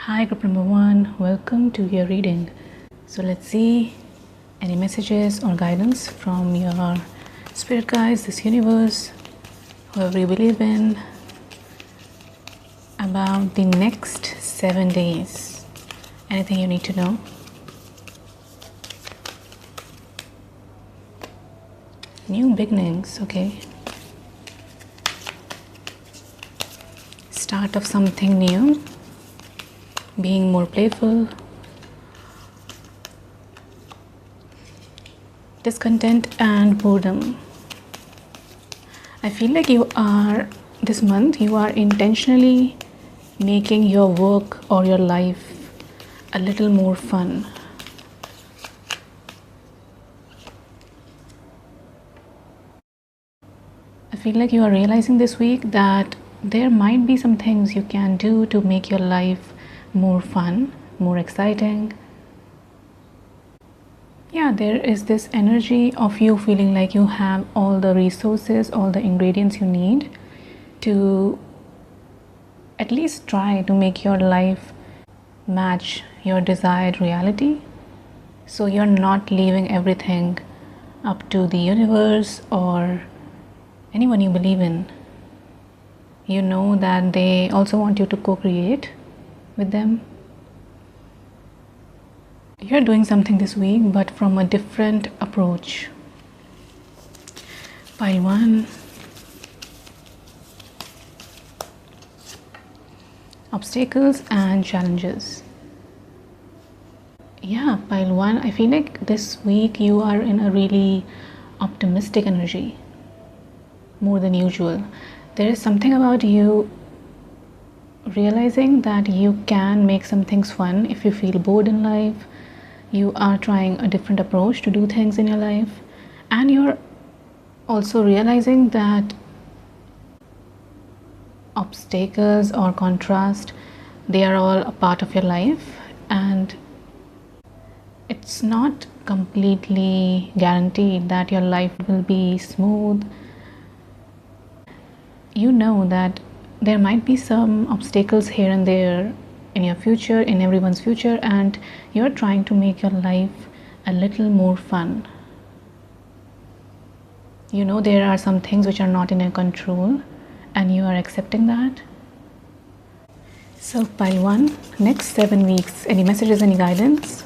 Hi, group number one, welcome to your reading. So, let's see any messages or guidance from your spirit guides, this universe, whoever you believe in, about the next 7 days. Anything you need to know? New beginnings, okay. Start of something new, being more playful, discontent and boredom. I feel like this month you are intentionally making your work or your life a little more fun. I feel like you are realizing this week that there might be some things you can do to make your life more fun, more exciting. Yeah, there is this energy of you feeling like you have all the resources, all the ingredients you need to at least try to make your life match your desired reality. So you're not leaving everything up to the universe or anyone you believe in. You know that they also want you to co-create with them. You're doing something this week, but from a different approach. Pile 1. Obstacles and challenges. Yeah, pile 1. I feel like this week you are in a really optimistic energy, more than usual. There is something about you realizing that you can make some things fun if you feel bored in life. You are trying a different approach to do things in your life, and you're also realizing that obstacles or contrast, they are all a part of your life, and it's not completely guaranteed that your life will be smooth. You know that there might be some obstacles here and there in your future, in everyone's future, and you're trying to make your life a little more fun. You know there are some things which are not in your control, and you are accepting that. So pile 1, next 7 weeks, any messages, any guidance?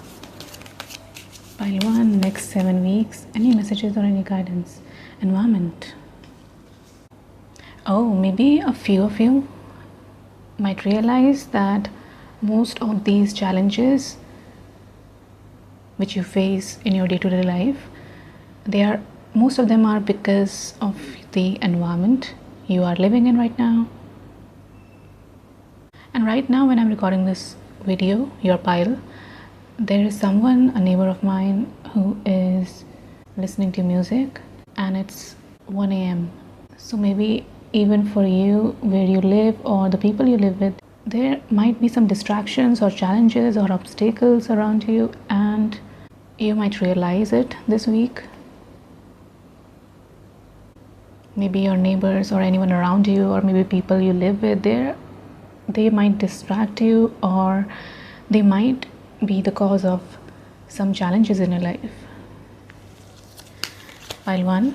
Pile 1, next 7 weeks, any messages or any guidance? Environment. Oh, maybe a few of you might realize that most of these challenges which you face in your day-to-day life, most of them are because of the environment you are living in right now. And right now when I'm recording this video, your pile, there is someone, a neighbor of mine, who is listening to music, and it's 1 a.m. So maybe even for you, where you live or the people you live with, there might be some distractions or challenges or obstacles around you, and you might realize it this week. Maybe your neighbors or anyone around you, or maybe people you live with, they might distract you, or they might be the cause of some challenges in your life. Pile 1,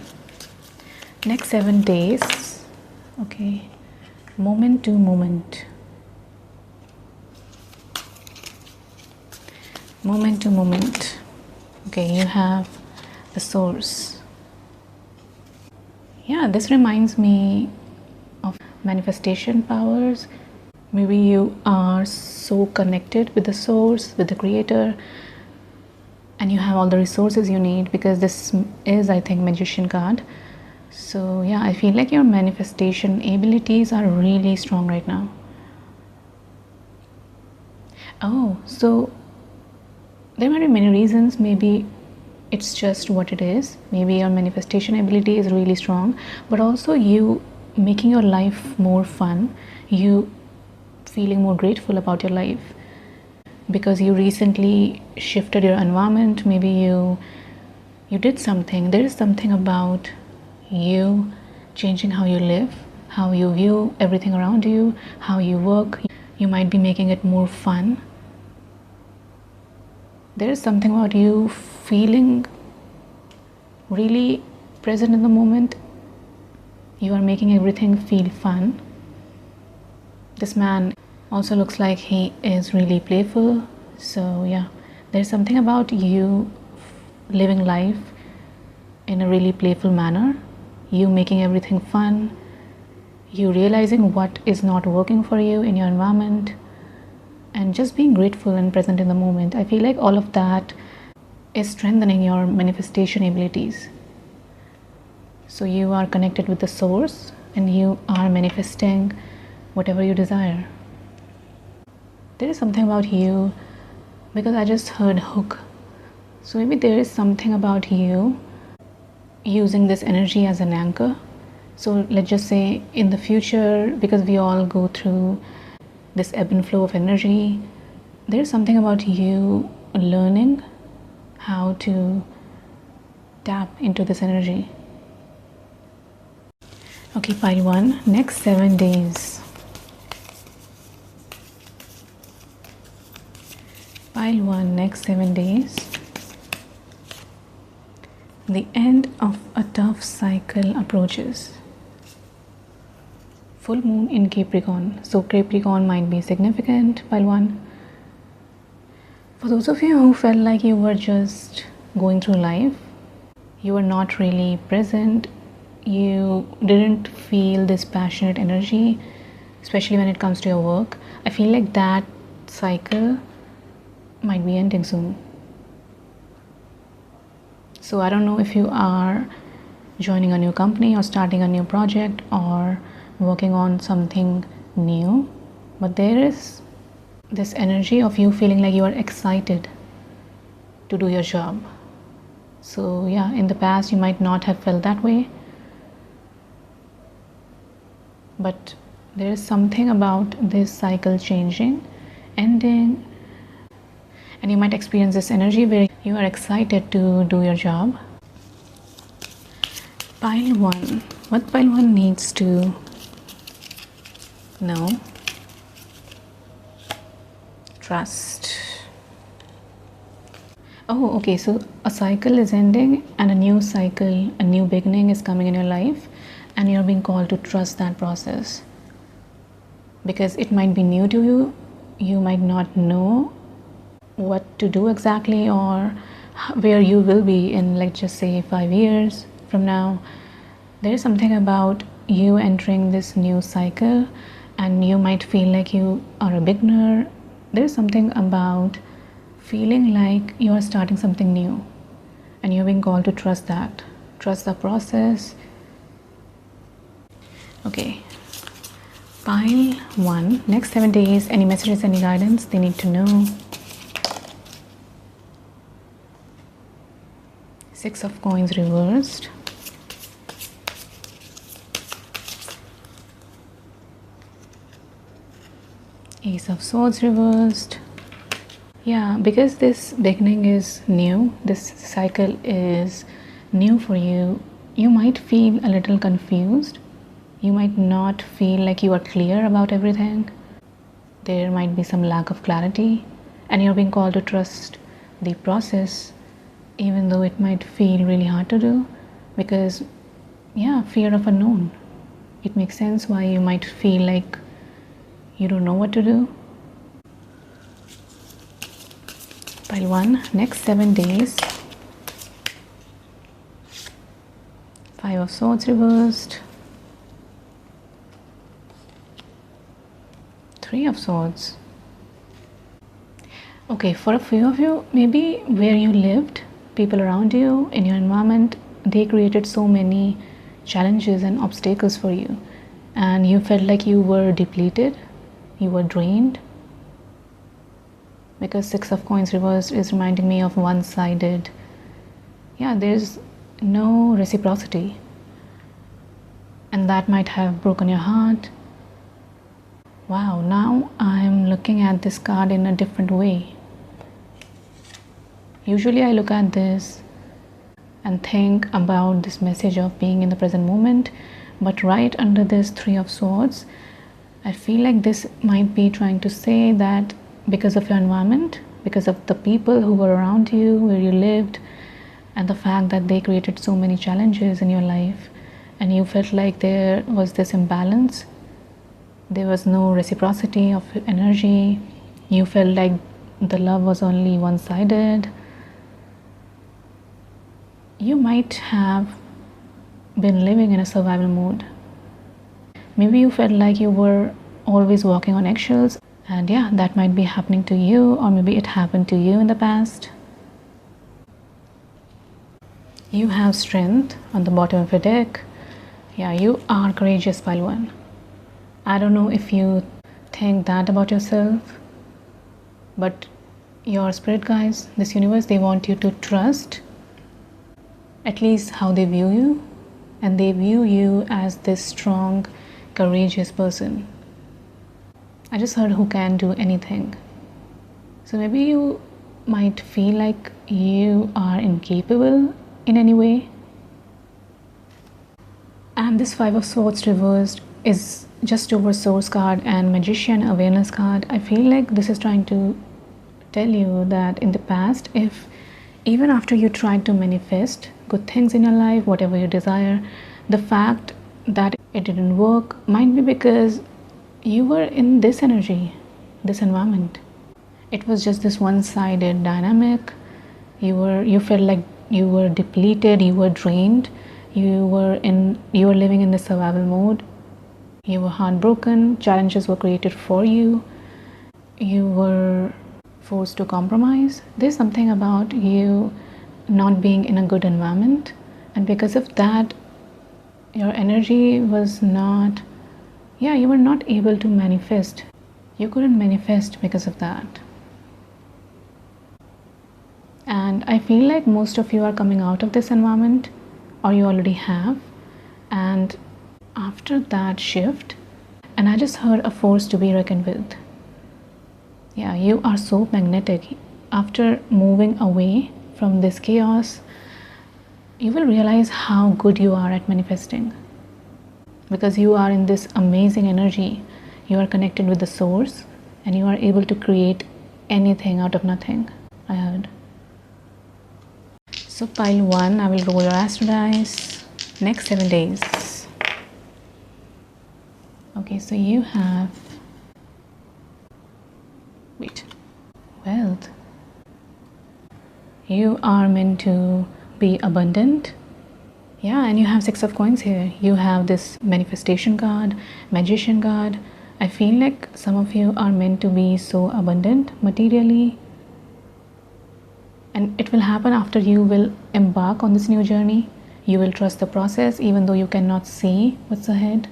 next 7 days, okay, moment to moment. Moment to moment. Okay, you have the source. Yeah, this reminds me of manifestation powers. Maybe you are so connected with the source, with the creator, and you have all the resources you need, because this is, I think, magician card. So yeah, I feel like your manifestation abilities are really strong right now. Oh, so there might be many reasons. Maybe it's just what it is. Maybe your manifestation ability is really strong, but also you making your life more fun, you feeling more grateful about your life because you recently shifted your environment. Maybe you did something. There is something about you changing how you live, how you view everything around you, how you work. You might be making it more fun. There is something about you feeling really present in the moment. You are making everything feel fun. This man also looks like he is really playful. So yeah, there's something about you living life in a really playful manner, you making everything fun, you realizing what is not working for you in your environment, and just being grateful and present in the moment. I feel like all of that is strengthening your manifestation abilities. So you are connected with the source and you are manifesting whatever you desire. There is something about you, because I just heard hook. So maybe there is something about you using this energy as an anchor. So let's just say in the future, because we all go through this ebb and flow of energy, there's something about you learning how to tap into this energy. Okay, pile 1, next 7 days. Pile 1, next 7 days. The end of a tough cycle approaches. Full moon in Capricorn. So Capricorn might be significant, pile 1. For those of you who felt like you were just going through life, you were not really present, you didn't feel this passionate energy, especially when it comes to your work, I feel like that cycle might be ending soon. So I don't know if you are joining a new company or starting a new project or working on something new, but there is this energy of you feeling like you are excited to do your job. So yeah, in the past you might not have felt that way, but there is something about this cycle changing, ending, and you might experience this energy where you are excited to do your job. Pile 1, what pile 1 needs to know? Trust. Oh, okay, so a cycle is ending and a new cycle, a new beginning is coming in your life, and you're being called to trust that process because it might be new to you. You might not know what to do exactly or where you will be in, let's just say, 5 years from now. There is something about you entering this new cycle and you might feel like you are a beginner. There is something about feeling like you are starting something new and you're being called to trust that, trust the process. Okay, pile 1, next 7 days, any messages, any guidance they need to know. 6 of coins reversed. Ace of swords reversed. Yeah, because this beginning is new, this cycle is new for you, you might feel a little confused. You might not feel like you are clear about everything. There might be some lack of clarity and you're being called to trust the process, even though it might feel really hard to do because, yeah, fear of unknown. It makes sense why you might feel like you don't know what to do. Pile 1, next 7 days. 5 of swords reversed. 3 of swords. Okay, for a few of you, maybe where you lived, people around you, in your environment, they created so many challenges and obstacles for you and you felt like you were depleted, you were drained, because 6 of coins reversed is reminding me of one-sided. Yeah, there's no reciprocity and that might have broken your heart. Wow, now I'm looking at this card in a different way. Usually I look at this and think about this message of being in the present moment, but right under this 3 of swords, I feel like this might be trying to say that because of your environment, because of the people who were around you, where you lived, and the fact that they created so many challenges in your life, and you felt like there was this imbalance, there was no reciprocity of energy, you felt like the love was only one-sided, you might have been living in a survival mode. Maybe you felt like you were always walking on eggshells, and yeah, that might be happening to you, or maybe it happened to you in the past. You have strength on the bottom of your deck. Yeah, you are courageous, pile 1. I don't know if you think that about yourself, but your spirit guides, this universe, they want you to trust at least how they view you, and they view you as this strong, courageous person. I just heard who can do anything. So maybe you might feel like you are incapable in any way. And this 5 of Swords reversed is just over Source card and Magician Awareness card. I feel like this is trying to tell you that in the past, if even after you tried to manifest good things in your life, whatever you desire, the fact that it didn't work might be because you were in this energy, this environment. It was just this one-sided dynamic. You felt like you were depleted, you were drained, you were living in the survival mode. You were heartbroken, challenges were created for you, you were forced to compromise. There's something about you not being in a good environment, and because of that, your energy was not, you were not able to manifest. You couldn't manifest because of that. And I feel like most of you are coming out of this environment, or you already have. And after that shift, and I just heard a force to be reckoned with. Yeah, you are so magnetic. After moving away from this chaos, you will realize how good you are at manifesting, because you are in this amazing energy. You are connected with the source, and you are able to create anything out of nothing, I heard. So pile 1, I will roll your astro dice. Next 7 days. Okay, so you have wealth. You are meant to be abundant. Yeah, and you have 6 of coins here. You have this manifestation card, magician card. I feel like some of you are meant to be so abundant materially, and it will happen after you will embark on this new journey. You will trust the process even though you cannot see what's ahead.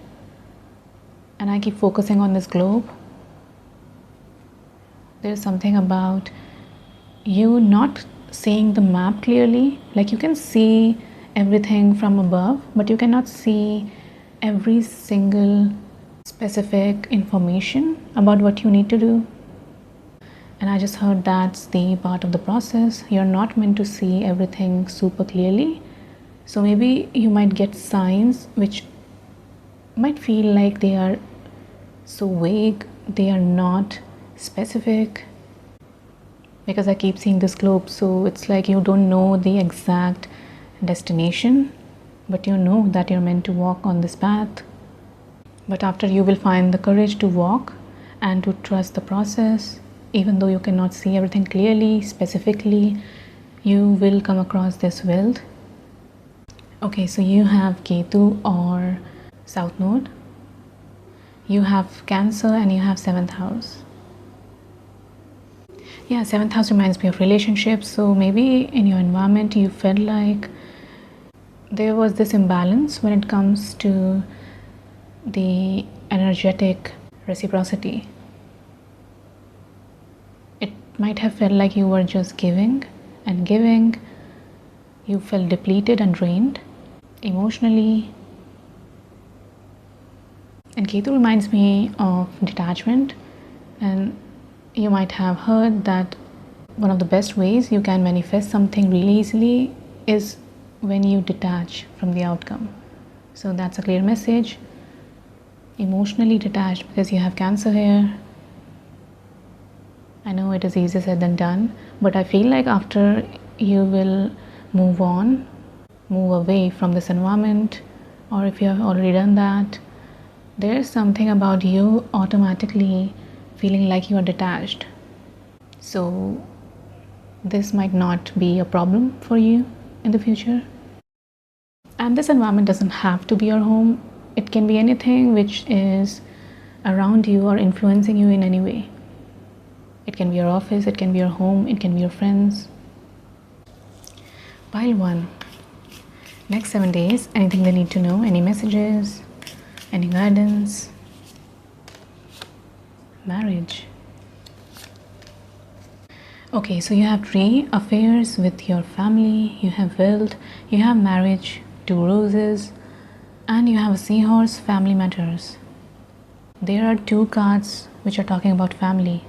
And I keep focusing on this globe. There's something about you not seeing the map clearly. Like you can see everything from above, but you cannot see every single specific information about what you need to do. And I just heard that's the part of the process. You're not meant to see everything super clearly. So maybe you might get signs which might feel like they are so vague, they are not specific, because I keep seeing this globe. So it's like you don't know the exact destination, but you know that you're meant to walk on this path. But after you will find the courage to walk and to trust the process, even though you cannot see everything clearly, specifically, you will come across this wealth. Okay, so you have Ketu or South Node. You have Cancer and you have 7th house. Yeah, 7th house reminds me of relationships. So maybe in your environment you felt like there was this imbalance when it comes to the energetic reciprocity. It might have felt like you were just giving and giving. You felt depleted and drained emotionally. And Ketu reminds me of detachment, and you might have heard that one of the best ways you can manifest something really easily is when you detach from the outcome. So that's a clear message. emotionally detached because you have cancer here. I know it is easier said than done, but I feel like after you will move on, move away from this environment, or if you have already done that, there is something about you automatically feeling like you are detached. So this might not be a problem for you in the future. And this environment doesn't have to be your home. It can be anything which is around you or influencing you in any way. It can be your office, it can be your home, it can be your friends. Pile 1. Next 7 days, anything they need to know, any messages, any guidance. Marriage. Okay, so you have 3 affairs with your family, you have wealth, you have marriage, 2 roses, and you have a seahorse, family matters. There are 2 cards which are talking about family.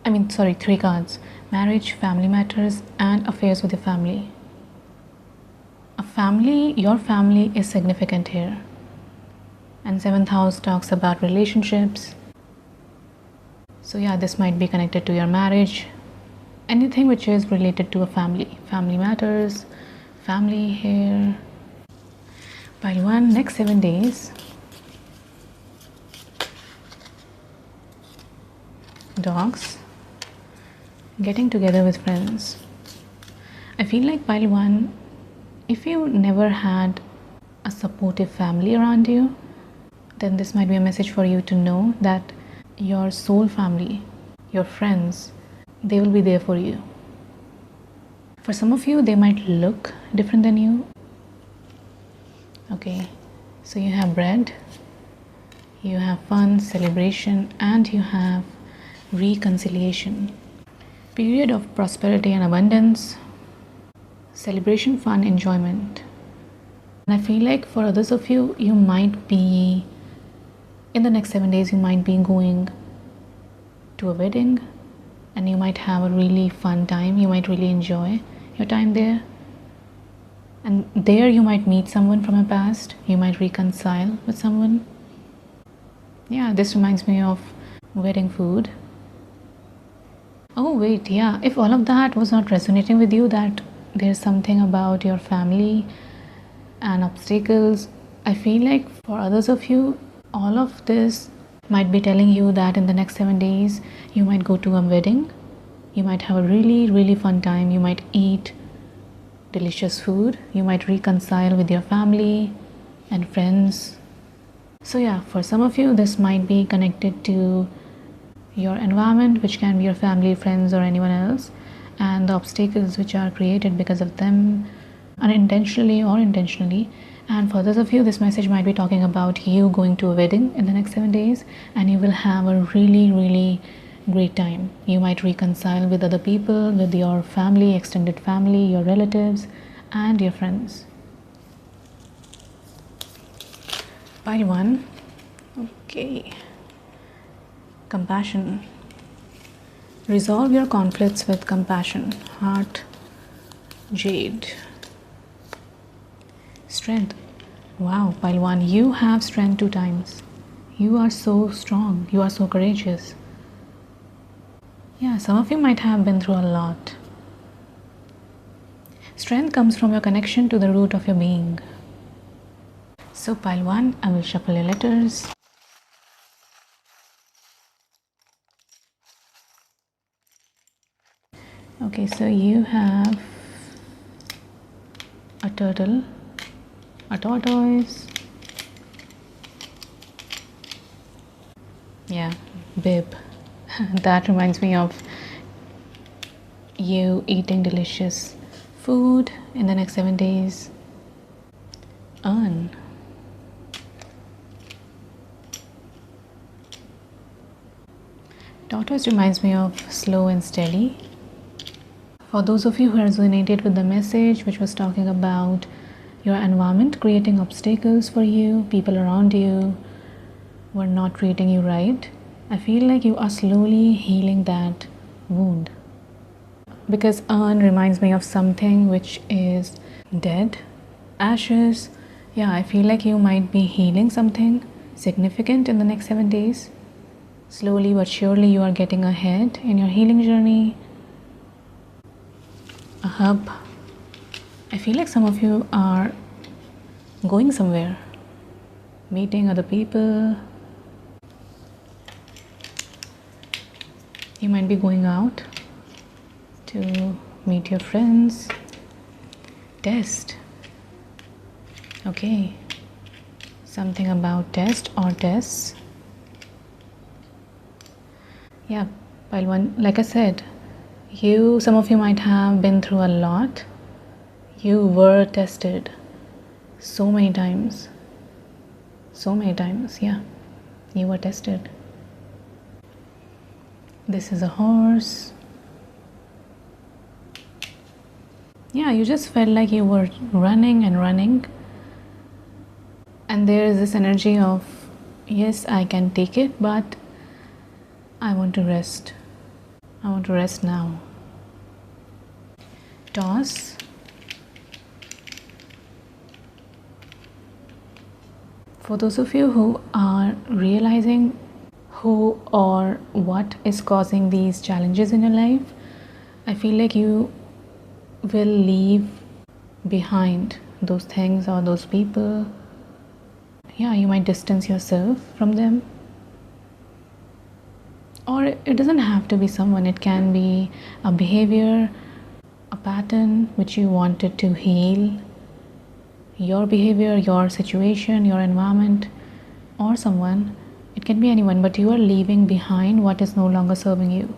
3 cards: marriage, family matters, and affairs with your family. Your family is significant here. And 7th house talks about relationships. So yeah, this might be connected to your marriage. Anything which is related to a family. Family matters, family here. Pile 1, next 7 days. Dogs. Getting together with friends. I feel like pile 1, if you never had a supportive family around you, then this might be a message for you to know that your soul family, your friends, they will be there for you. For some of you, they might look different than you. Okay, so you have bread, you have fun, celebration, and you have reconciliation. Period of prosperity and abundance, celebration, fun, enjoyment. And I feel like for others of you, you might be, in the next 7 days, you might be going to a wedding and you might have a really fun time. You might really enjoy your time there. And there you might meet someone from a past. You might reconcile with someone. Yeah, this reminds me of wedding food. Oh wait, yeah, if all of that was not resonating with you, that there's something about your family and obstacles, I feel like for others of you, all of this might be telling you that in the next 7 days, you might go to a wedding. You might have a really, really fun time. You might eat delicious food. You might reconcile with your family and friends. So yeah, for some of you, this might be connected to your environment, which can be your family, friends, or anyone else, and the obstacles which are created because of them, unintentionally or intentionally. And for those of you, this message might be talking about you going to a wedding in the next 7 days, and you will have a really, really great time. You might reconcile with other people, with your family, extended family, your relatives, and your friends. Pile 1. Okay. Compassion. Resolve your conflicts with compassion. Heart, jade. Strength. Wow, pile 1, you have strength 2 times. You are so strong. You are so courageous. Yeah, some of you might have been through a lot. Strength comes from your connection to the root of your being. So pile 1, I will shuffle your letters. Okay, so you have a turtle, a tortoise, yeah, bib. That reminds me of you eating delicious food in the next 7 days. Urn. Tortoise reminds me of slow and steady. For those of you who resonated with the message which was talking about your environment creating obstacles for you, people around you were not treating you right, I feel like you are slowly healing that wound. Because urn reminds me of something which is dead, ashes. Yeah, I feel like you might be healing something significant in the next 7 days. Slowly but surely you are getting ahead in your healing journey. A hub. I feel like some of you are going somewhere, meeting other people. You might be going out to meet your friends. Test. Okay. Something about test or tests. Yeah, pile one. Like I said, some of you might have been through a lot. You were tested so many times. Yeah, you were tested. This is a horse. Yeah, you just felt like you were running and running, and there is this energy of, yes, I can take it, but I want to rest. I want to rest now. Toss. For those of you who are realizing who or what is causing these challenges in your life, I feel like you will leave behind those things or those people. Yeah, you might distance yourself from them. Or it doesn't have to be someone, it can be a behavior, a pattern which you wanted to heal. Your behavior, your situation, your environment, or someone. It can be anyone, but you are leaving behind what is no longer serving you.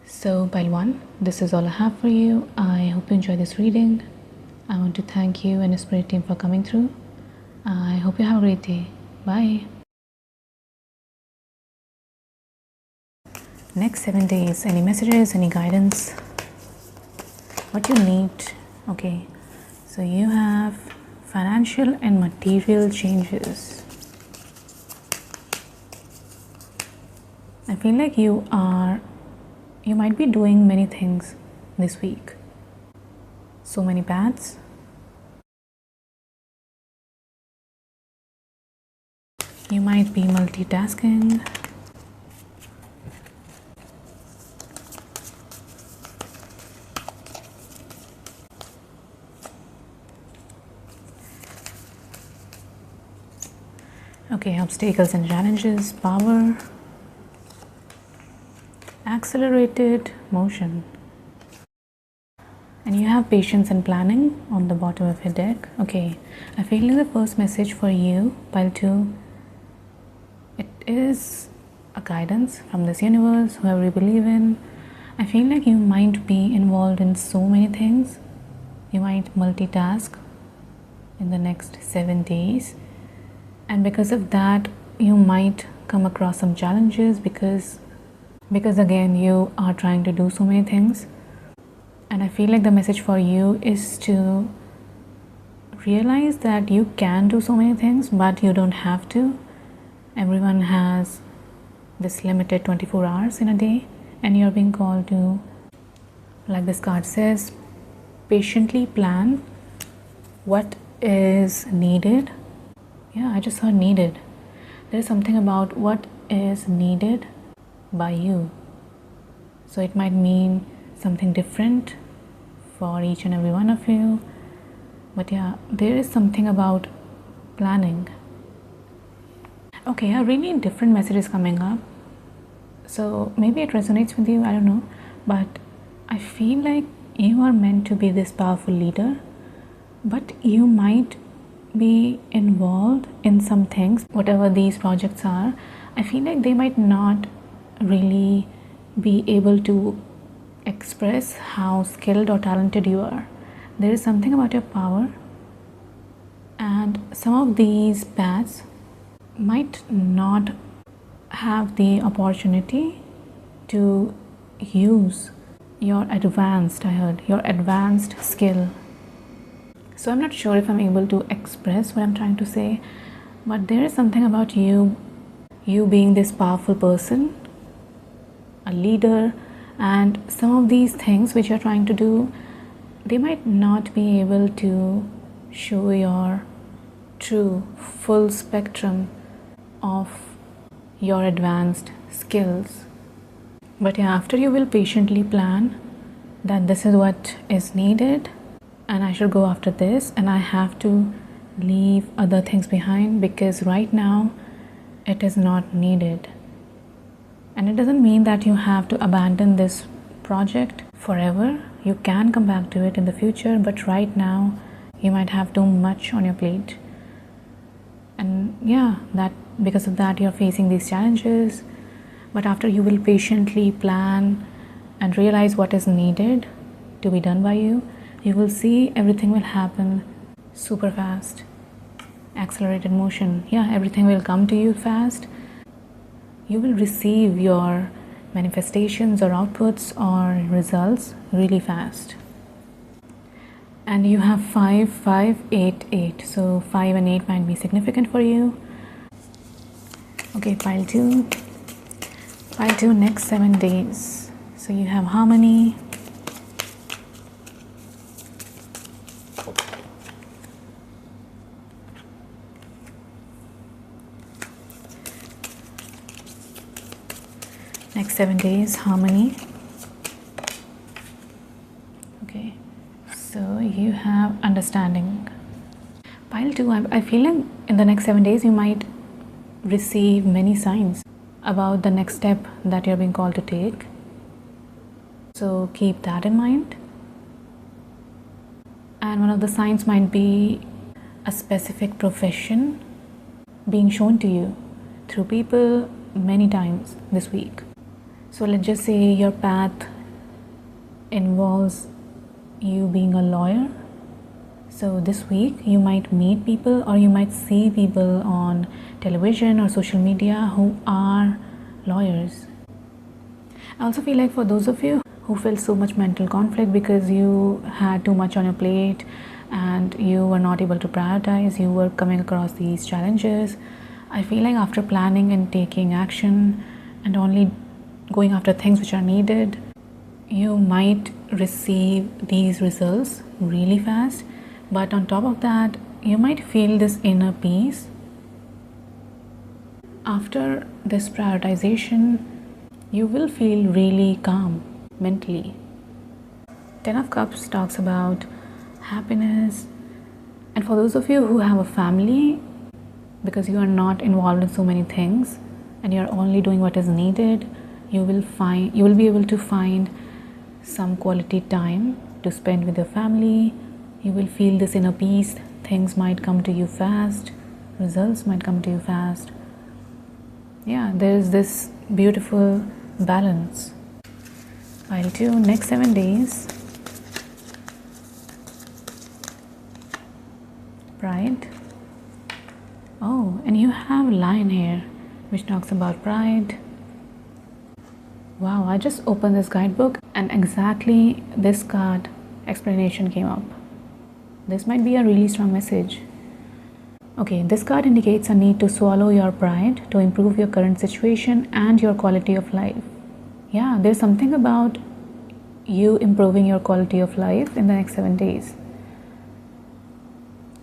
So, pile one, this is all I have for you. I hope you enjoy this reading. I want to thank you and the Spirit team for coming through. I hope you have a great day. Bye. Next 7 days, any messages, any guidance, what you need. Okay, so you have financial and material changes. I feel like you might be doing many things this week. So many paths. You might be multitasking. Okay, obstacles and challenges, power, accelerated motion. And you have patience and planning on the bottom of your deck. Okay, I feel like the first message for you, pile 2, it is a guidance from this universe, whoever you believe in. I feel like you might be involved in so many things. You might multitask in the next 7 days. And because of that, you might come across some challenges because again, you are trying to do so many things. And I feel like the message for you is to realize that you can do so many things, but you don't have to. Everyone has this limited 24 hours in a day, and you're being called to, like this card says, patiently plan what is needed. Yeah, I just heard needed. There's something about what is needed by you. So it might mean something different for each and every one of you. But yeah, there is something about planning. Okay, I really need different messages coming up. So maybe it resonates with you, I don't know. But I feel like you are meant to be this powerful leader. But you might be involved in some things, whatever these projects are. I feel like they might not really be able to express how skilled or talented you are. There is something about your power, and some of these paths might not have the opportunity to use your advanced skill. So I'm not sure if I'm able to express what I'm trying to say, but there is something about you being this powerful person, a leader, and some of these things which you're trying to do, they might not be able to show your true full spectrum of your advanced skills. But yeah, after you will patiently plan that this is what is needed and I should go after this, and I have to leave other things behind because right now it is not needed. And it doesn't mean that you have to abandon this project forever. You can come back to it in the future, but right now you might have too much on your plate. And yeah, that because of that you're facing these challenges. But after you will patiently plan and realize what is needed to be done by you, you will see everything will happen super fast. Accelerated motion. Yeah, everything will come to you fast. You will receive your manifestations or outputs or results really fast. And you have 5, 5, 8, 8. So 5 and 8 might be significant for you. Okay, pile 2. Pile 2, next 7 days. So you have harmony. Next 7 days, harmony. Okay, so you have understanding. Pile 2, I feel like in the next 7 days you might receive many signs about the next step that you're being called to take. So keep that in mind. And one of the signs might be a specific profession being shown to you through people many times this week. So let's just say your path involves you being a lawyer. So this week you might meet people or you might see people on television or social media who are lawyers. I also feel like for those of you who felt so much mental conflict because you had too much on your plate and you were not able to prioritize, you were coming across these challenges, I feel like after planning and taking action and only going after things which are needed, you might receive these results really fast. But on top of that, you might feel this inner peace. After this prioritization, you will feel really calm mentally. 10 of Cups talks about happiness. And for those of you who have a family, because you are not involved in so many things and you're only doing what is needed, you will be able to find some quality time to spend with your family. You will feel this inner peace. Things might come to you fast. Results might come to you fast. Yeah, there is this beautiful balance. Pile 2, next 7 days. Pride. Oh, and you have Lion here, which talks about pride. Wow, I just opened this guidebook and exactly this card explanation came up. This might be a really strong message. Okay, this card indicates a need to swallow your pride to improve your current situation and your quality of life. Yeah, there's something about you improving your quality of life in the next 7 days.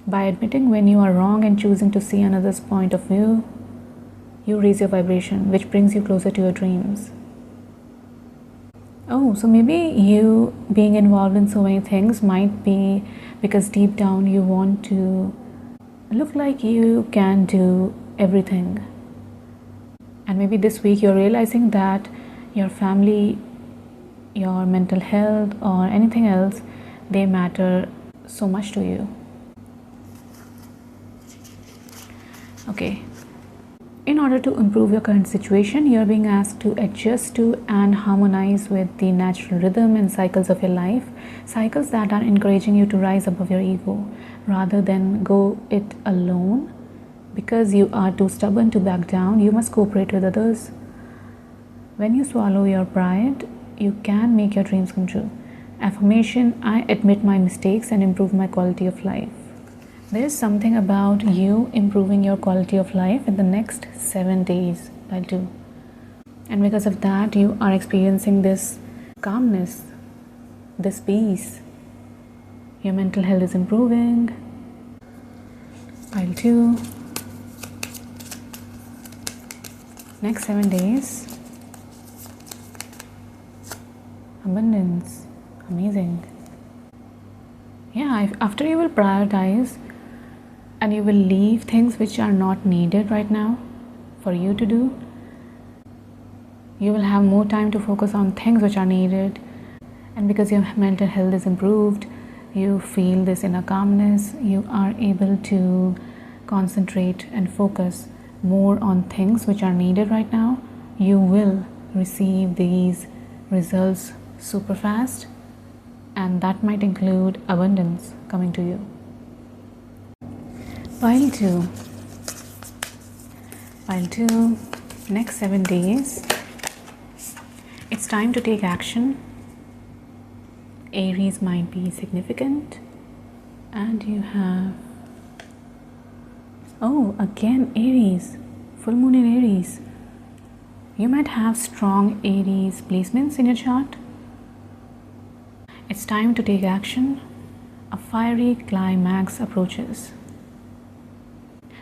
By admitting when you are wrong and choosing to see another's point of view, you raise your vibration, which brings you closer to your dreams. Oh, so maybe you being involved in so many things might be because deep down you want to look like you can do everything. And maybe this week you're realizing that your family, your mental health or anything else, they matter so much to you. Okay. In order to improve your current situation, you're being asked to adjust to and harmonize with the natural rhythm and cycles of your life, cycles that are encouraging you to rise above your ego rather than go it alone. Because you are too stubborn to back down, you must cooperate with others. When you swallow your pride, you can make your dreams come true. Affirmation: I admit my mistakes and improve my quality of life. There's something about you improving your quality of life in the next 7 days, Pile 2. And because of that, you are experiencing this calmness, this peace. Your mental health is improving. Pile 2. Next 7 days. Abundance. Amazing. Yeah, after you will prioritize and you will leave things which are not needed right now for you to do, you will have more time to focus on things which are needed. And because your mental health is improved, you feel this inner calmness, you are able to concentrate and focus more on things which are needed right now. You will receive these results super fast, and that might include abundance coming to you. Pile 2. Pile 2. Next 7 days. It's time to take action. Aries might be significant, and you have, oh, again Aries, full moon in Aries. You might have strong Aries placements in your chart. It's time to take action. A fiery climax approaches.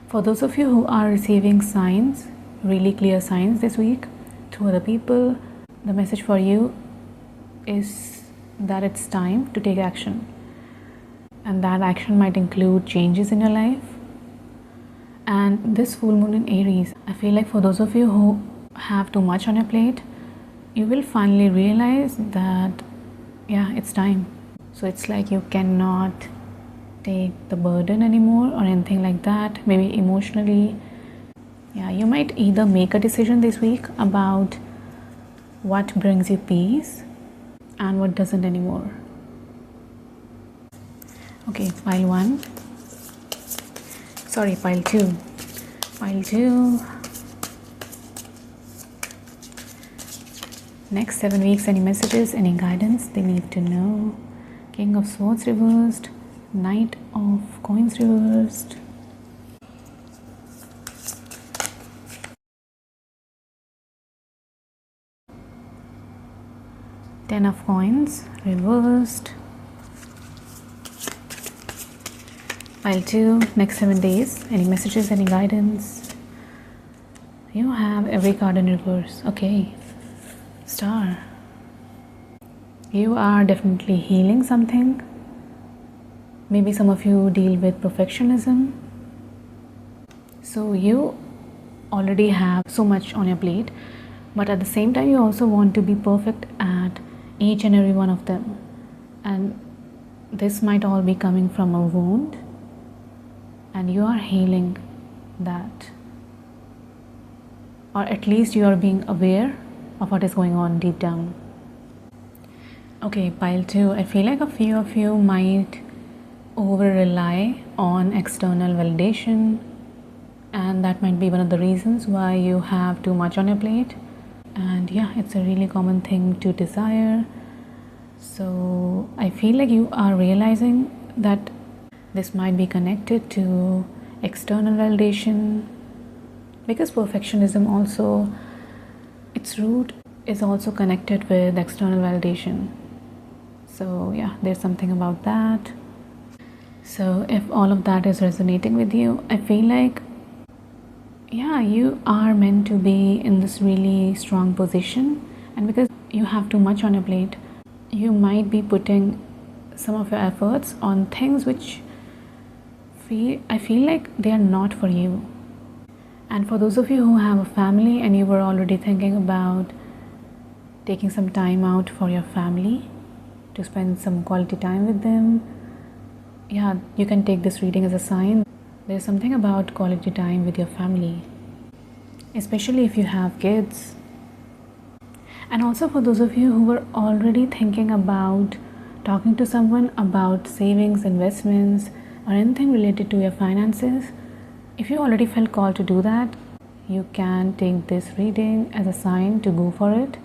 For those of you who are receiving signs, really clear signs this week through other people, the message for you is that it's time to take action. And that action might include changes in your life. And this full moon in Aries, I feel like for those of you who have too much on your plate, you will finally realize that, yeah, it's time. So it's like you cannot take the burden anymore or anything like that. Maybe emotionally, yeah, you might either make a decision this week about what brings you peace and what doesn't anymore. Okay, pile 1. Sorry, pile 2. Pile 2. Next 7 weeks, any messages, any guidance they need to know. King of Swords reversed. Knight of Coins reversed. Ten of Coins reversed. Pile 2. Next 7 days, any messages, any guidance. You have every card in reverse. Okay. Star. You are definitely healing something. Maybe some of you deal with perfectionism. So you already have so much on your plate, but at the same time you also want to be perfect at each and every one of them. And this might all be coming from a wound, and you are healing that. Or at least you are being aware of what is going on deep down. Okay, pile 2. I feel like a few of you might over rely on external validation, and that might be one of the reasons why you have too much on your plate. And yeah, it's a really common thing to desire. So I feel like you are realizing that this might be connected to external validation, because perfectionism also, its root is also connected with external validation. So yeah, there's something about that. So if all of that is resonating with you, I feel like, yeah, you are meant to be in this really strong position. And because you have too much on your plate, you might be putting some of your efforts on things which I feel like they are not for you. And for those of you who have a family and you were already thinking about taking some time out for your family to spend some quality time with them, yeah, you can take this reading as a sign. There's something about quality time with your family, especially if you have kids. And also for those of you who were already thinking about talking to someone about savings, investments, or anything related to your finances, if you already felt called to do that, you can take this reading as a sign to go for it.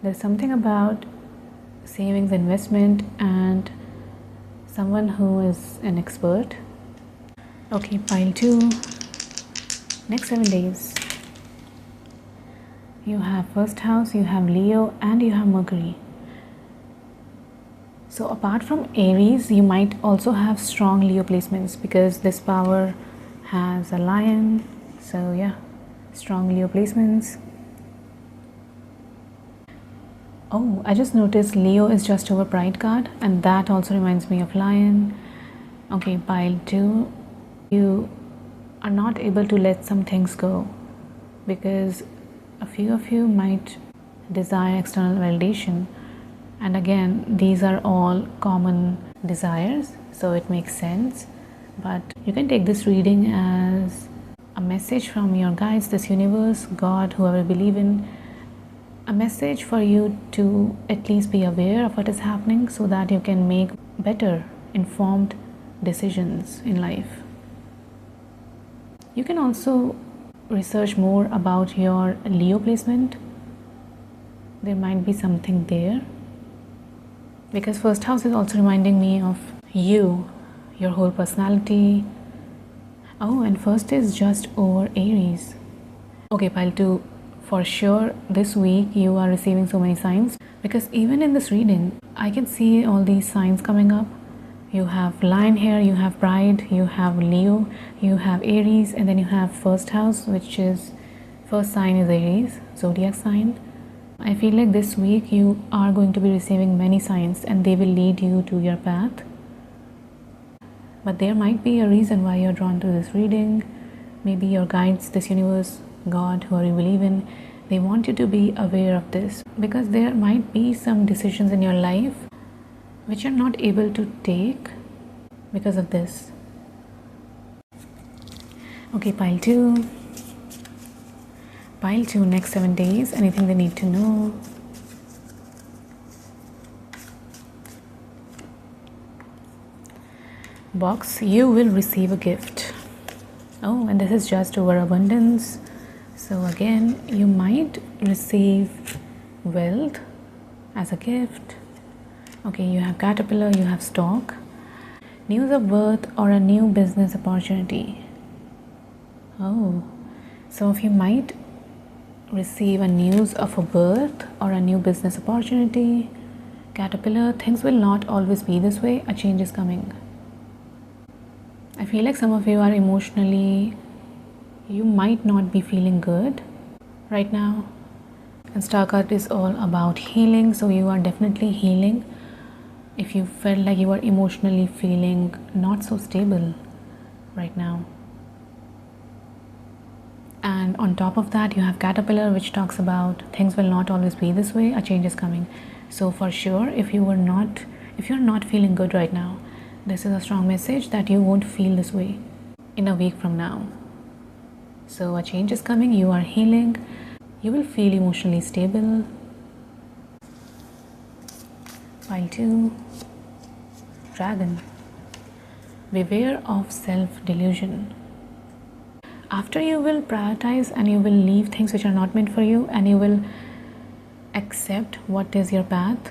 There's something about savings, investment, and someone who is an expert. Okay, pile 2. Next 7 days. You have first house, you have Leo, and you have Mercury. So apart from Aries, you might also have strong Leo placements, because this power has a lion. So yeah, strong Leo placements. Oh, I just noticed Leo is just over Pride card, and that also reminds me of lion. Okay, pile 2. You are not able to let some things go because a few of you might desire external validation, and again, these are all common desires, so it makes sense. But you can take this reading as a message from your guides, this universe, God, whoever you believe in, a message for you to at least be aware of what is happening so that you can make better informed decisions in life. You can also research more about your Leo placement. There might be something there, because first house is also reminding me of you, your whole personality. Oh, and first is just over Aries. Okay, pile 2, for sure this week you are receiving so many signs, because even in this reading I can see all these signs coming up. You have lion here, you have Pride, you have Leo, you have Aries, and then you have first house, which is first sign is Aries, zodiac sign. I feel like this week you are going to be receiving many signs and they will lead you to your path. But there might be a reason why you're drawn to this reading. Maybe your guides, this universe, God, whoever you believe in, they want you to be aware of this, because there might be some decisions in your life which you're not able to take because of this. Okay, pile 2. Pile 2, next 7 days, anything they need to know. Box, you will receive a gift. Oh, and this is just over abundance. So again, you might receive wealth as a gift. Okay, you have caterpillar, you have stork. News of birth or a new business opportunity. Oh, some of you might receive a news of a birth or a new business opportunity. Caterpillar, things will not always be this way. A change is coming. I feel like some of you are emotionally, you might not be feeling good right now. And star card is all about healing, so you are definitely healing. If you felt like you are emotionally feeling not so stable right now. And on top of that, you have caterpillar, which talks about things will not always be this way, a change is coming. So for sure, if you're not feeling good right now, this is a strong message that you won't feel this way in a week from now. So a change is coming, you are healing, you will feel emotionally stable. Pile 2, dragon. Beware of self-delusion. After you will prioritize and you will leave things which are not meant for you, and you will accept what is your path,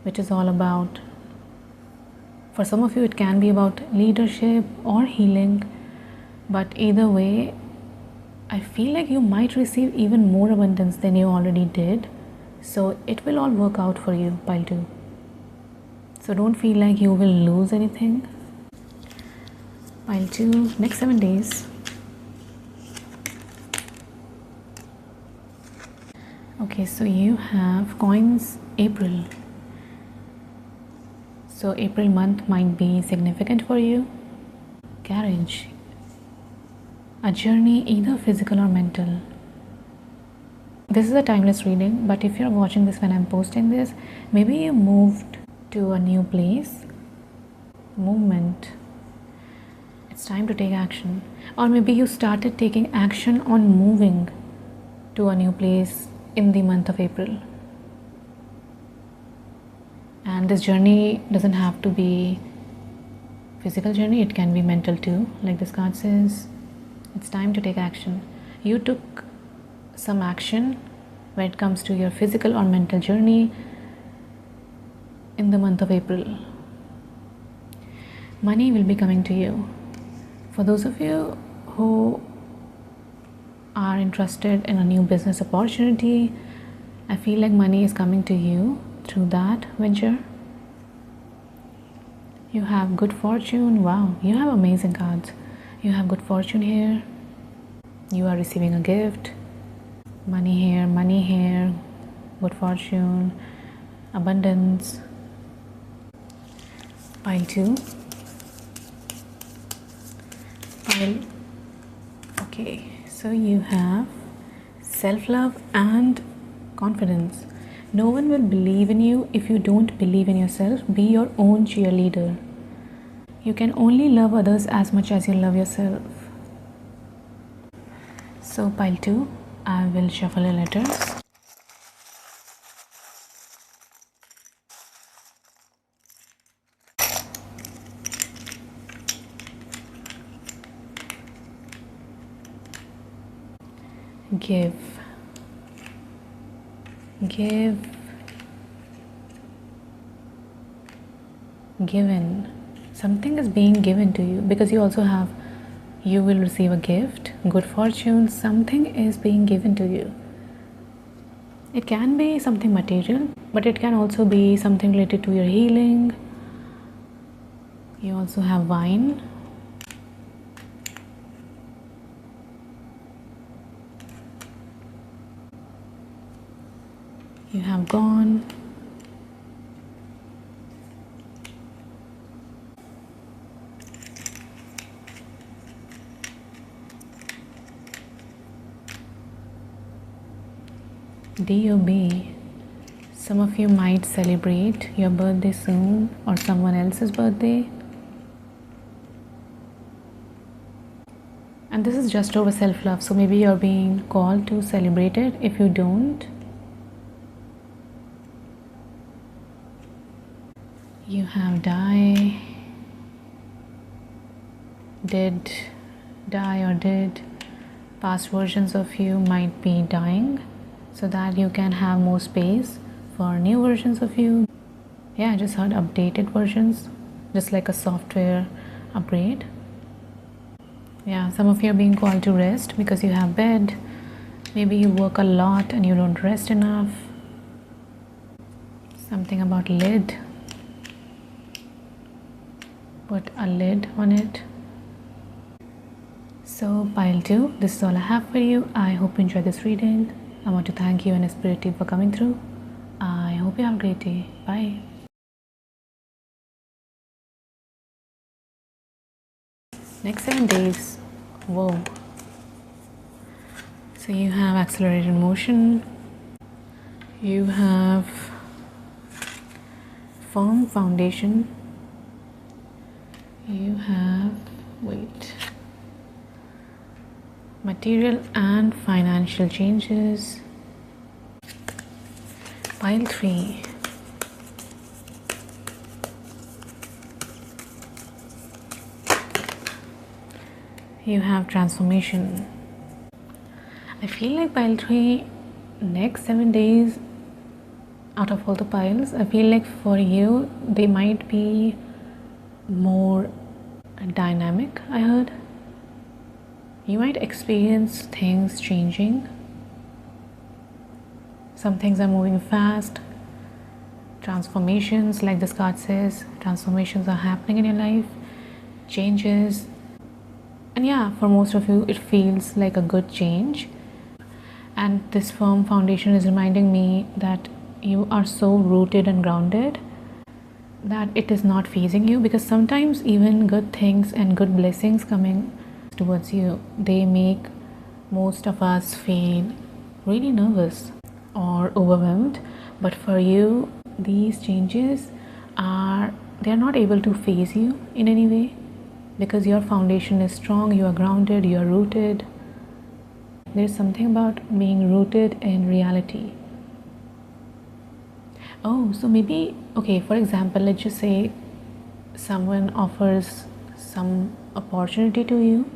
which is all about, for some of you it can be about leadership or healing, but either way I feel like you might receive even more abundance than you already did. So it will all work out for you, pile 2. So don't feel like you will lose anything. Pile 2, next 7 days. Okay, so you have coins, April. So April month might be significant for you. Carriage. A journey, either physical or mental. This is a timeless reading, but if you're watching this when I'm posting this, maybe you moved to a new place. Movement. It's time to take action. Or maybe you started taking action on moving to a new place in the month of April. And this journey doesn't have to be physical journey, it can be mental too. Like this card says, it's time to take action. You took some action when it comes to your physical or mental journey in the month of April. Money will be coming to you. For those of you who are interested in a new business opportunity, I feel like money is coming to you through that venture. You have good fortune. Wow, you have amazing cards. You have good fortune here. You are receiving a gift. Money here, good fortune, abundance. Pile 2. Okay, so you have self-love and confidence. No one will believe in you if you don't believe in yourself. Be your own cheerleader. You can only love others as much as you love yourself. So pile 2, I will shuffle your letters. Give, given. Something is being given to you, because you also have, you will receive a gift, good fortune. Something is being given to you. It can be something material, but it can also be something related to your healing. You also have wine. You have gone. DOB. Some of you might celebrate your birthday soon or someone else's birthday. And this is just over self-love. So maybe you're being called to celebrate it. If you don't, you have die, did, die or did. Past versions of you might be dying so that you can have more space for new versions of you. Yeah, I just heard updated versions, just like a software upgrade. Yeah, some of you are being called to rest because you have bed. Maybe you work a lot and you don't rest enough. Something about lid. Put a lid on it. So pile 2, this is all I have for you. I hope you enjoyed this reading. I want to thank you and Spirit team for coming through. I hope you have a great day. Bye. Next 7 days. Whoa. So you have accelerated motion. You have firm foundation. You have, material and financial changes. Pile 3. You have transformation. I feel like pile 3, next 7 days, out of all the piles, I feel like for you they might be more dynamic. I heard you might experience things changing. Some things are moving fast. Transformations, like this card says, transformations are happening in your life, changes. And yeah, for most of you it feels like a good change. And this firm foundation is reminding me that you are so rooted and grounded that it is not phasing you, because sometimes even good things and good blessings coming towards you, they make most of us feel really nervous or overwhelmed. But for you, these changes are not able to phase you in any way, because your foundation is strong, you are grounded, you are rooted. There's something about being rooted in reality. Oh, so maybe, okay, for example, let's just say someone offers some opportunity to you.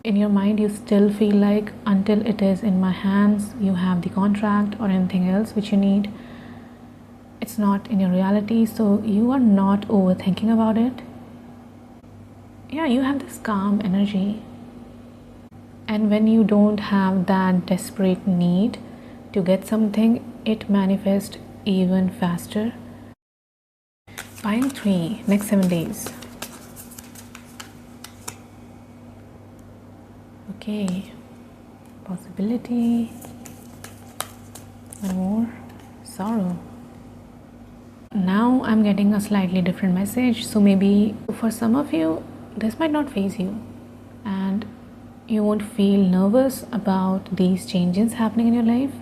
In your mind, you still feel like until it is in my hands, you have the contract or anything else which you need, it's not in your reality, so you are not overthinking about it. Yeah, you have this calm energy. And when you don't have that desperate need to get something, it manifests even faster. Pile 3, next 7 days. Okay, possibility, one more, sorrow. Now I'm getting a slightly different message. So maybe for some of you, this might not faze you and you won't feel nervous about these changes happening in your life.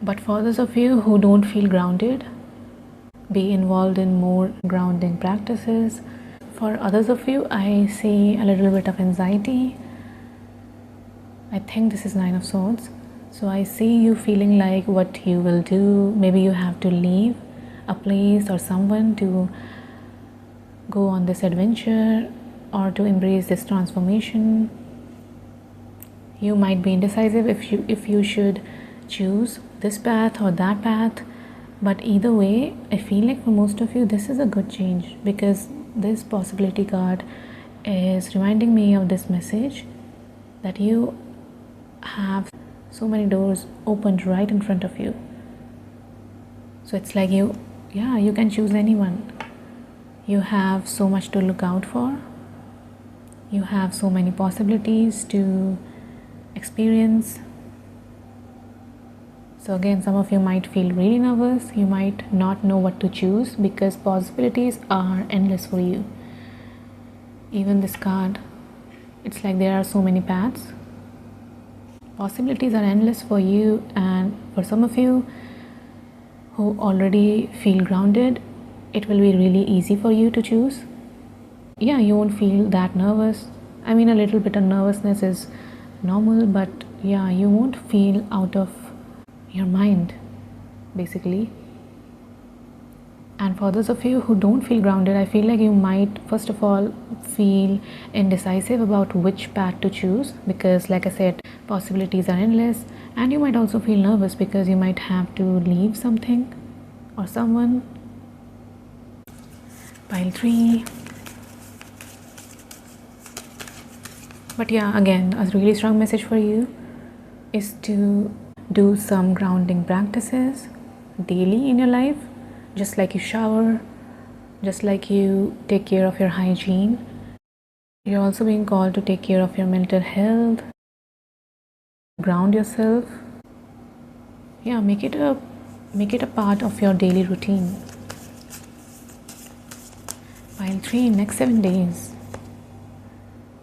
But for those of you who don't feel grounded, be involved in more grounding practices. For others of you, I see a little bit of anxiety. I think this is Nine of Swords. So I see you feeling like what you will do. Maybe you have to leave a place or someone to go on this adventure or to embrace this transformation. You might be indecisive if you should choose this path or that path. But either way, I feel like for most of you, this is a good change, because this possibility card is reminding me of this message that you have so many doors opened right in front of you. So it's like you can choose anyone. You have so much to look out for. You have so many possibilities to experience. So again, some of you might feel really nervous. You might not know what to choose because possibilities are endless for you. Even this card, it's like there are so many paths. Possibilities are endless for you, and for some of you who already feel grounded, it will be really easy for you to choose. Yeah, you won't feel that nervous. I mean, a little bit of nervousness is normal, but yeah, you won't feel out of your mind, basically. And for those of you who don't feel grounded, I feel like you might first of all feel indecisive about which path to choose, because like I said, possibilities are endless. And you might also feel nervous because you might have to leave something or someone. Pile 3. But yeah, again, a really strong message for you is to do some grounding practices daily in your life, just like you shower, just like you take care of your hygiene. You're also being called to take care of your mental health, ground yourself. Yeah, make it a part of your daily routine. Pile 3, next 7 days.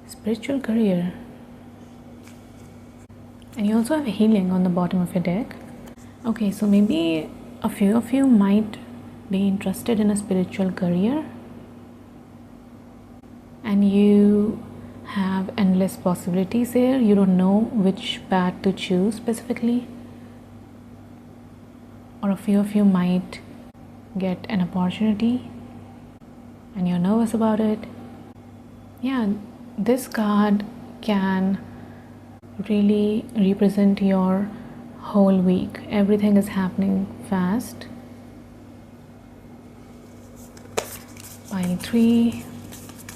Spiritual career. And you also have a healing on the bottom of your deck. Okay, so maybe a few of you might be interested in a spiritual career, and you have endless possibilities here. You don't know which path to choose specifically. Or a few of you might get an opportunity and you're nervous about it. Yeah, this card can really represent your whole week. Everything is happening fast. Pile 3,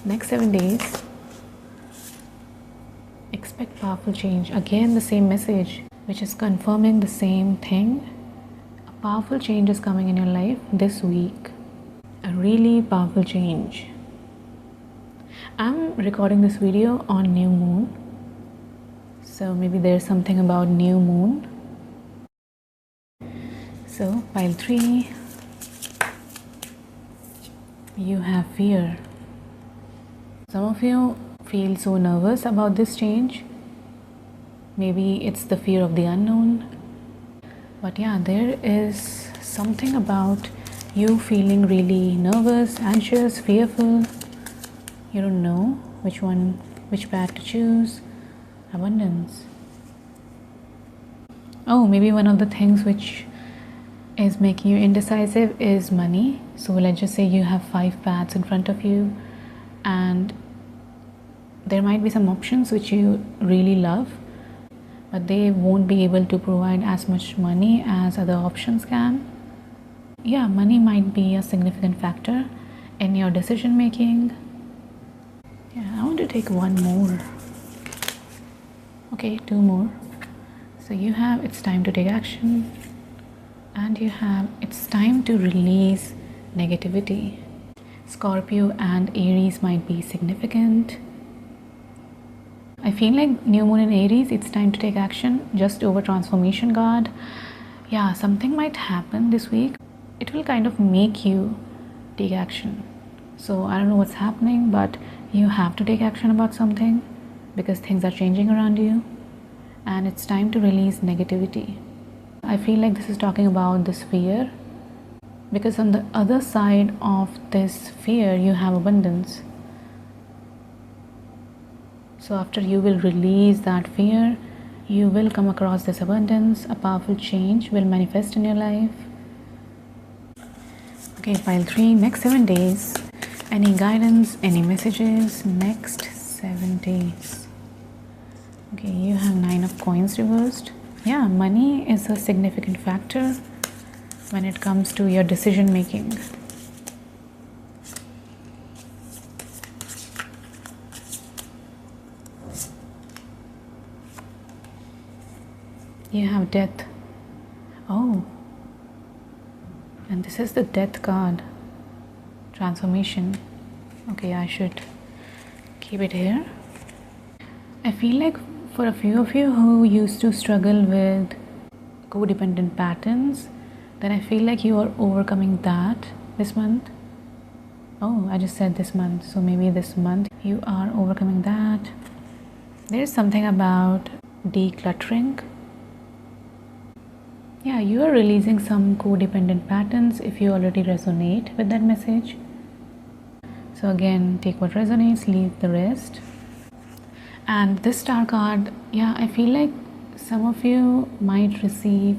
next 7 days. Expect powerful change. Again, the same message, which is confirming the same thing. A powerful change is coming in your life this week. A really powerful change. I'm recording this video on new moon, so maybe there's something about new moon. So pile 3, you have fear. Some of you feel so nervous about this change. Maybe it's the fear of the unknown. But yeah, there is something about you feeling really nervous, anxious, fearful. You don't know which path to choose. Abundance. Oh, maybe one of the things which is making you indecisive is money. So let's just say you have 5 paths in front of you, and there might be some options which you really love, but they won't be able to provide as much money as other options can. Yeah, money might be a significant factor in your decision making. Yeah, I want to take one more. Okay, 2 more. So you have it's time to take action, and you have it's time to release negativity. Scorpio and Aries might be significant. I feel like new moon in Aries, it's time to take action. Just over transformation card. Yeah, something might happen this week. It will kind of make you take action. So I don't know what's happening, but you have to take action about something because things are changing around you, and it's time to release negativity. I feel like this is talking about this fear, because on the other side of this fear you have abundance. So after you will release that fear, you will come across this abundance. A powerful change will manifest in your life. Okay, pile 3, next 7 days. Any guidance, any messages, next 7 days. Okay, you have 9 of coins reversed. Yeah, money is a significant factor when it comes to your decision making. You have death. Oh, and this is the death card. Transformation. Okay, I should keep it here. I feel like for a few of you who used to struggle with codependent patterns, then I feel like you are overcoming that this month. Oh, I just said this month, so maybe this month you are overcoming that. There is something about decluttering. Yeah, you are releasing some codependent patterns if you already resonate with that message. So again, take what resonates, leave the rest. And this star card, yeah, I feel like some of you might receive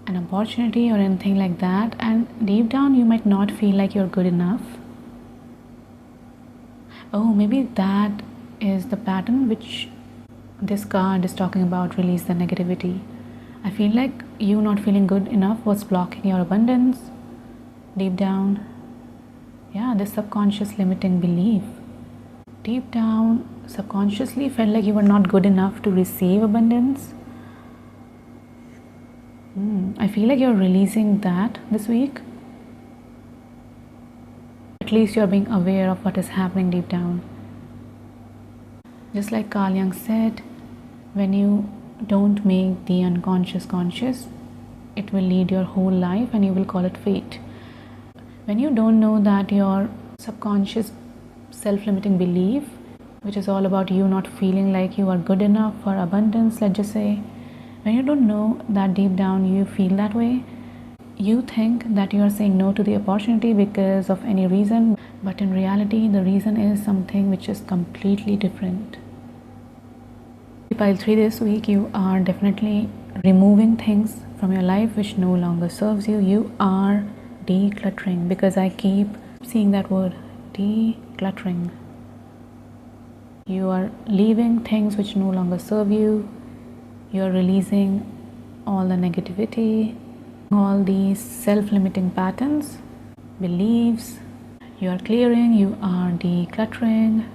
an opportunity or anything like that, and deep down you might not feel like you're good enough. Oh, maybe that is the pattern which this card is talking about, release the negativity. I feel like you not feeling good enough was blocking your abundance deep down. Yeah, this subconscious limiting belief. Deep down, subconsciously felt like you were not good enough to receive abundance. I feel like you're releasing that this week. At least you're being aware of what is happening deep down. Just like Carl Jung said, when you don't make the unconscious conscious, it will lead your whole life and you will call it fate. When you don't know that your subconscious self-limiting belief, which is all about you not feeling like you are good enough for abundance, let's just say, when you don't know that deep down you feel that way, you think that you are saying no to the opportunity because of any reason, but in reality the reason is something which is completely different. Pile 3, this week you are definitely removing things from your life which no longer serves you. You are decluttering, because I keep seeing that word, decluttering. You are leaving things which no longer serve you. You are releasing all the negativity, all these self-limiting patterns, beliefs. You are clearing, you are decluttering.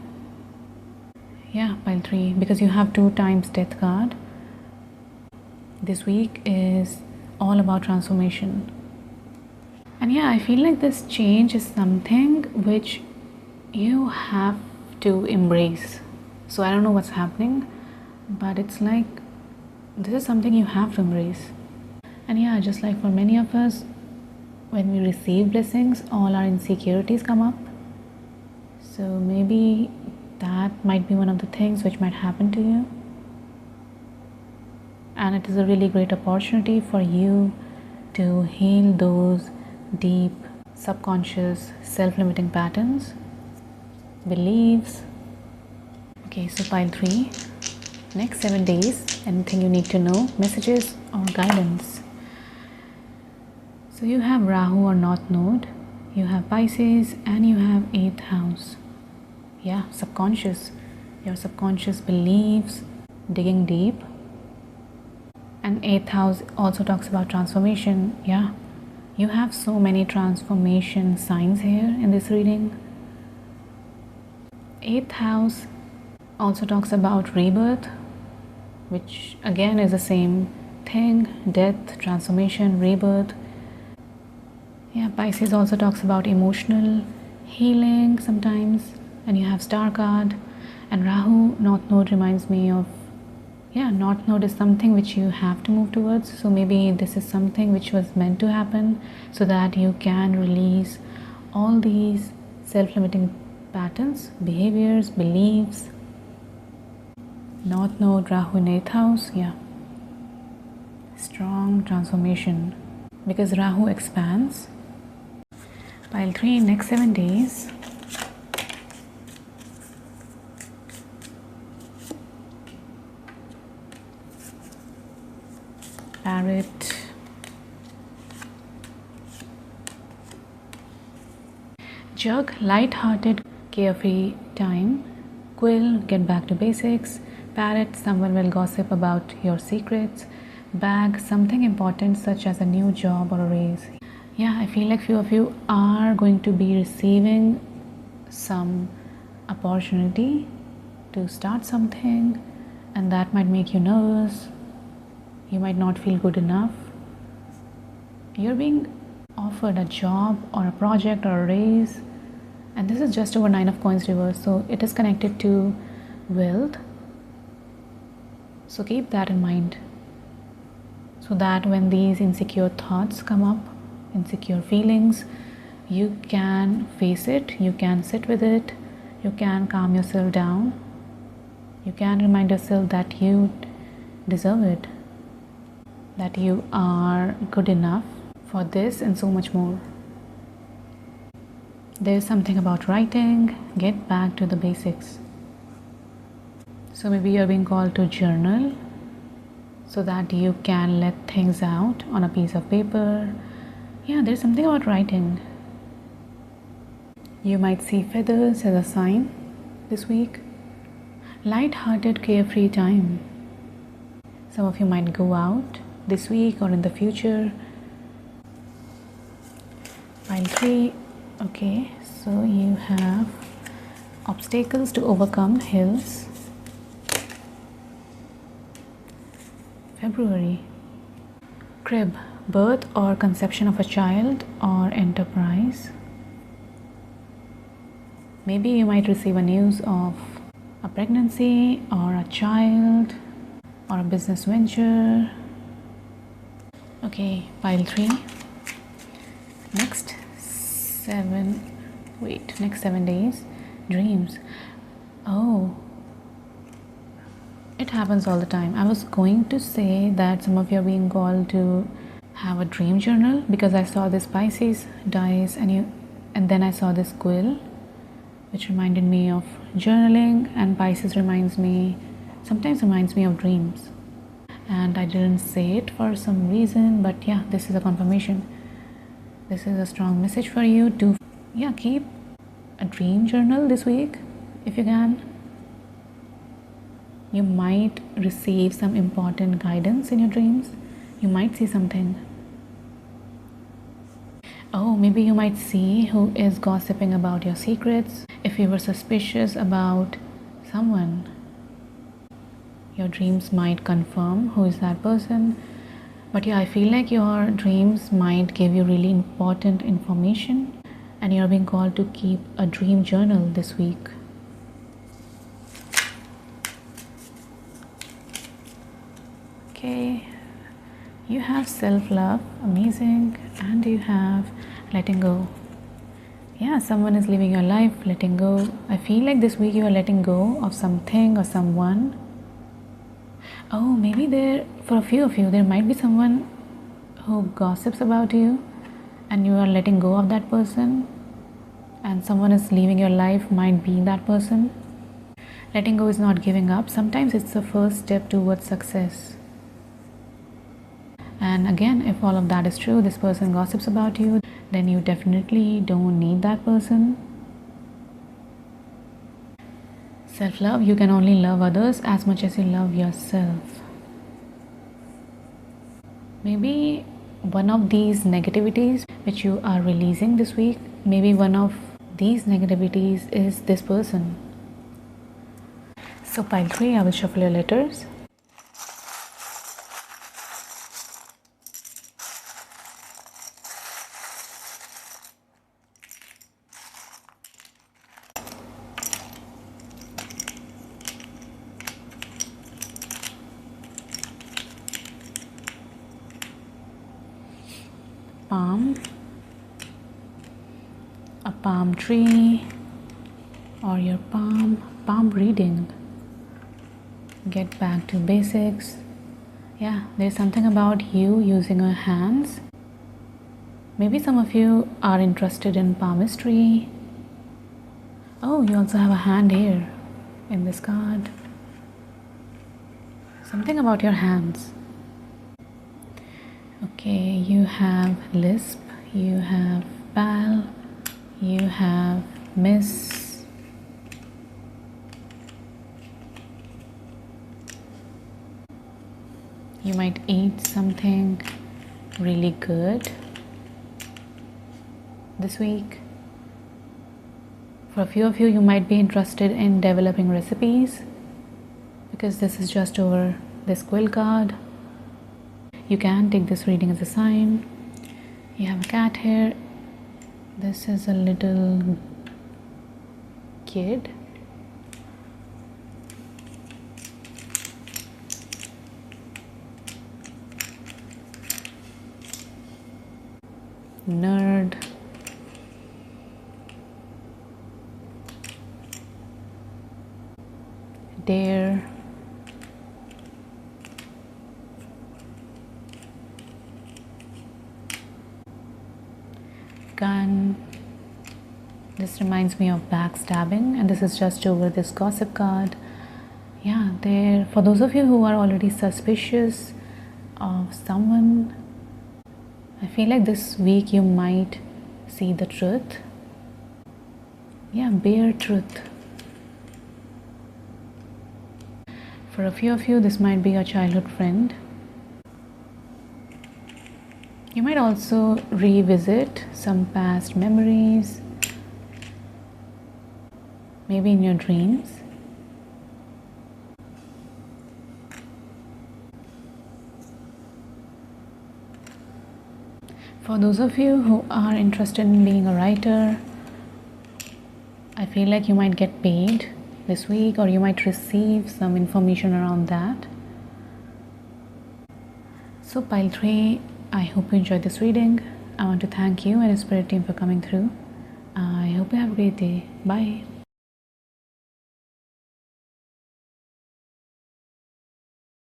Yeah, pile 3, because you have 2 times death card. This week is all about transformation. And yeah, I feel like this change is something which you have to embrace. So I don't know what's happening, but it's like this is something you have to embrace. And yeah, just like for many of us, when we receive blessings, all our insecurities come up. So maybe that might be one of the things which might happen to you, and it is a really great opportunity for you to heal those deep subconscious self-limiting patterns, beliefs. Okay, so pile 3, next 7 days, anything you need to know, messages or guidance. So you have Rahu or North Node, you have Pisces, and you have 8th house. Yeah, subconscious, your subconscious beliefs, digging deep. And 8th house also talks about transformation. Yeah, you have so many transformation signs here in this reading. 8th house also talks about rebirth, which again is the same thing, death, transformation, rebirth. Yeah, Pisces also talks about emotional healing sometimes. And you have star card, And Rahu, North Node, reminds me of, yeah, North Node is something which you have to move towards. So maybe this is something which was meant to happen so that you can release all these self-limiting patterns, behaviors, beliefs. North Node, Rahu in 8th house, yeah. Strong transformation because Rahu expands. Pile 3, next 7 days. Parrot. Jug, light-hearted, carefree time. Quill, get back to basics. Parrot, someone will gossip about your secrets. Bag, something important such as a new job or a raise. Yeah, I feel like few of you are going to be receiving some opportunity to start something, and that might make you nervous. You might not feel good enough. You're being offered a job or a project or a raise, and this is just over 9 of coins reverse, so it is connected to wealth. So keep that in mind, so that when these insecure thoughts come up, insecure feelings, you can face it, you can sit with it, you can calm yourself down, you can remind yourself that you deserve it, that you are good enough for this and so much more. There's something about writing, get back to the basics. So maybe you're being called to journal so that you can let things out on a piece of paper. Yeah, there's something about writing. You might see feathers as a sign this week. Light-hearted, carefree time. Some of you might go out this week or in the future. Pile 3. Okay, so you have obstacles to overcome, hills. February. Crib, birth or conception of a child or enterprise. Maybe you might receive a news of a pregnancy or a child or a business venture. Okay, pile 3. Next 7 days. Dreams. Oh, it happens all the time. I was going to say that some of you are being called to have a dream journal because I saw this Pisces dice and then I saw this quill, which reminded me of journaling, and Pisces sometimes reminds me of dreams. And I didn't say it for some reason, but yeah, this is a confirmation. This is a strong message for you to keep a dream journal this week if you can. You might receive some important guidance in your dreams. You might see something. Oh, maybe you might see who is gossiping about your secrets. If you were suspicious about someone, your dreams might confirm who is that person. But yeah, I feel like your dreams might give you really important information, and you're being called to keep a dream journal this week. Okay, you have self-love, amazing, and you have letting go. Yeah, someone is living your life, letting go. I feel like this week you are letting go of something or someone. Oh, maybe for a few of you, there might be someone who gossips about you and you are letting go of that person, and someone is leaving your life might be that person. Letting go is not giving up. Sometimes it's the first step towards success. And again, if all of that is true, this person gossips about you, then you definitely don't need that person. Self-love, you can only love others as much as you love yourself. Maybe one of these negativities which you are releasing this week, maybe one of these negativities is this person. So pile 3, I will shuffle your letters. palm, a palm tree, or your palm reading. Get back to basics. Yeah, there's something about you using your hands. Maybe some of you are interested in palmistry. Oh, you also have a hand here in this card. Something about your hands. Okay, you have lisp, you have pal, you have miss. You might eat something really good this week. For a few of you, you might be interested in developing recipes because this is just over this quill card. You can take this reading as a sign. You have a cat here. This is a little kid. Nerd. Dare. Gun. This reminds me of backstabbing, and this is just over this gossip card. Yeah, there, for those of you who are already suspicious of someone, I feel like this week you might see the truth. Yeah, bare truth. For a few of you, this might be your childhood friend. You might also revisit some past memories, maybe in your dreams. For those of you who are interested in being a writer, I feel like you might get paid this week, or you might receive some information around that. So pile 3, I hope you enjoyed this reading. I want to thank you and the Spirit team for coming through. I hope you have a great day. Bye.